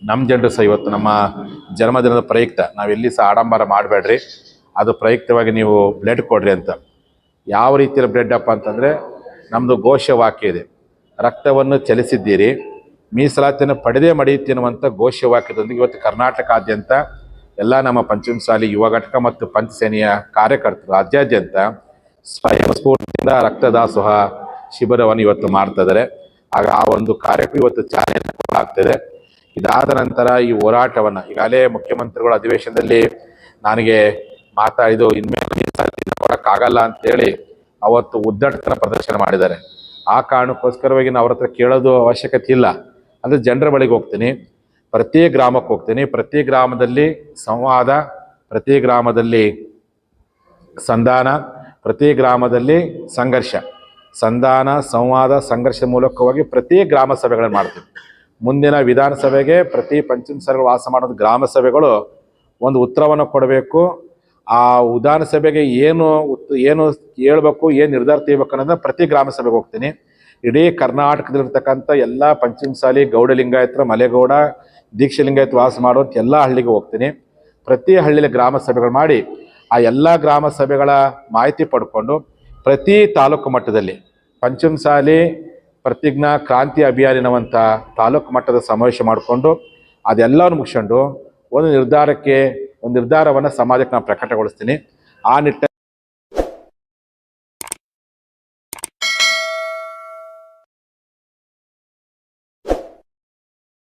ನಮ್ಮ ಜನರು ಸಹ ಇವತ್ತು ನಮ್ಮ ಜನ್ಮದಿನದ ಪ್ರಯುಕ್ತ ನಾವೆಲ್ಲಿ ಸಹ ಆಡಂಬರ ಮಾಡಬೇಡ್ರಿ, ಅದು ಪ್ರಯುಕ್ತವಾಗಿ ನೀವು ಬ್ಲಡ್ ಕೊಡ್ರಿ ಅಂತ. ಯಾವ ರೀತಿಯಲ್ಲಿ ಬ್ಲಡ್ ಅಪ್ಪ ಅಂತಂದರೆ, ನಮ್ಮದು ಘೋಷವಾಕ್ಯ ಇದೆ, ರಕ್ತವನ್ನು ಚಲಿಸಿದ್ದೀರಿ ಮೀಸಲಾತಿಯನ್ನು ಪಡೆದೇ ಮಡಿಯುತ್ತೆ ಅನ್ನುವಂಥ ಘೋಷವಾಕ್ಯದೊಂದಿಗೆ ಇವತ್ತು ಕರ್ನಾಟಕಾದ್ಯಂತ ಎಲ್ಲ ನಮ್ಮ ಪಂಚಮಸಾಲಿ ಯುವ ಘಟಕ ಮತ್ತು ಪಂಚಸೇನೆಯ ಕಾರ್ಯಕರ್ತರು ರಾಜ್ಯಾದ್ಯಂತ ಸ್ವಯಂ ಸ್ಫೂರ್ತಿಯಿಂದ ರಕ್ತದಾಸೋಹ ಶಿಬಿರವನ್ನು ಇವತ್ತು ಮಾಡ್ತಾ ಇದ್ದಾರೆ. ಆಗ ಆ ಒಂದು ಕಾರ್ಯಕ್ಕೂ ಇವತ್ತು ಚಾಲನೆ ಆಗ್ತಿದೆ. ಇದಾದ ನಂತರ ಈ ಹೋರಾಟವನ್ನು ಈಗಾಗಲೇ ಮುಖ್ಯಮಂತ್ರಿಗಳ ಅಧಿವೇಶನದಲ್ಲಿ ನನಗೆ ಮಾತಾಡಿದ್ದು ಇನ್ಮೇಲೆ ಕೊಡೋಕ್ಕಾಗಲ್ಲ ಅಂತೇಳಿ ಅವತ್ತು ಉದ್ದಟತನ ಪ್ರದರ್ಶನ ಮಾಡಿದ್ದಾರೆ. ಆ ಕಾರಣಕ್ಕೋಸ್ಕರವಾಗಿ ನಾವು ಅವ್ರ ಹತ್ರ ಕೇಳೋದು ಅವಶ್ಯಕತೆ ಇಲ್ಲ. ಅಂದರೆ ಜನರ ಬಳಿಗೆ ಹೋಗ್ತೀನಿ, ಪ್ರತಿ ಗ್ರಾಮಕ್ಕೆ ಹೋಗ್ತೀನಿ, ಪ್ರತಿ ಗ್ರಾಮದಲ್ಲಿ ಸಂವಾದ, ಪ್ರತಿ ಗ್ರಾಮದಲ್ಲಿ ಸಂಧಾನ, ಪ್ರತಿ ಗ್ರಾಮದಲ್ಲಿ ಸಂಘರ್ಷ, ಸಂಧಾನ ಸಂವಾದ ಸಂಘರ್ಷ ಮೂಲಕವಾಗಿ ಪ್ರತಿ ಗ್ರಾಮ ಸಭೆಗಳನ್ನು ಮಾಡ್ತೀವಿ. ಮುಂದಿನ ವಿಧಾನಸಭೆಗೆ ಪ್ರತಿ ಪಂಚಮಸಾಲಿಗಳು ವಾಸ ಮಾಡೋದು ಗ್ರಾಮ ಸಭೆಗಳು ಒಂದು ಉತ್ತರವನ್ನು ಕೊಡಬೇಕು. ಆ ವಿಧಾನಸಭೆಗೆ ಏನು ಹೇಳ್ಬೇಕು, ಏನು ನಿರ್ಧಾರ ತೆಗಿಬೇಕು ಅನ್ನೋದನ್ನ ಪ್ರತಿ ಗ್ರಾಮ ಸಭೆಗೆ ಹೋಗ್ತೀನಿ. ಇಡೀ ಕರ್ನಾಟಕದಲ್ಲಿರ್ತಕ್ಕಂಥ ಎಲ್ಲ ಪಂಚಮಸಾಲಿ ಗೌಡ ಲಿಂಗಾಯತರ, ಮಲೆಗೌಡ, ದೀಕ್ಷಾ ಲಿಂಗಾಯತ ವಾಸ ಮಾಡುವಂಥ ಎಲ್ಲ ಹಳ್ಳಿಗೆ ಹೋಗ್ತೀನಿ. ಪ್ರತಿ ಹಳ್ಳಿಯಲ್ಲಿ ಗ್ರಾಮ ಸಭೆಗಳು ಮಾಡಿ ಆ ಎಲ್ಲ ಗ್ರಾಮ ಸಭೆಗಳ ಮಾಹಿತಿ ಪಡ್ಕೊಂಡು ಪ್ರತಿ ತಾಲೂಕು ಮಟ್ಟದಲ್ಲಿ ಪಂಚಮಸಾಲಿ ಪ್ರತಿಜ್ಞಾ ಕ್ರಾಂತಿ ಅಭಿಯಾನವಂಥ ತಾಲೂಕು ಮಟ್ಟದ ಸಮಾವೇಶ ಮಾಡಿಕೊಂಡು ಅದೆಲ್ಲವನ್ನು ಮುಗಿಸ್ಕೊಂಡು ಒಂದು ನಿರ್ಧಾರವನ್ನು ಸಮಾಜಕ್ಕೆ ನಾನು ಪ್ರಕಟಗೊಳಿಸ್ತೀನಿ. ಆ ನಿಟ್ಟಿನಲ್ಲಿ